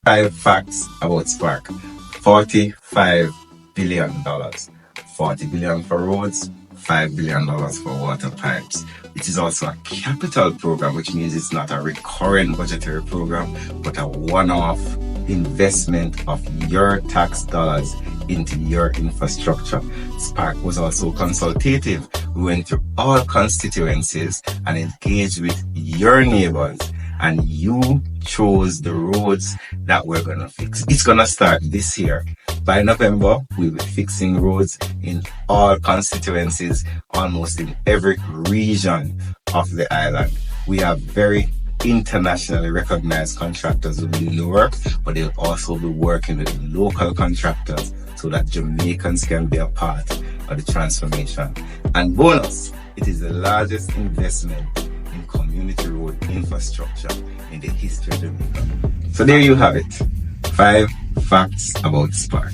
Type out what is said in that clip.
5 facts about Spark. $45 billion. $40 billion for roads, $5 billion for water pipes. It is also a capital program, which means it's not a recurrent budgetary program, but a one-off investment of your tax dollars into your infrastructure. Spark was also consultative. We went to all constituencies and engaged with your neighbors, and you chose the roads that we're going to fix. It's going to start this year. By November, we'll be fixing roads in all constituencies, almost in every region of the island. We have very internationally recognized contractors who do the work, but they'll also be working with local contractors so that Jamaicans can be a part of the transformation. And bonus, it is the largest investment in community road infrastructure in the history of Jamaica. So there you have it. 5 facts about Spark.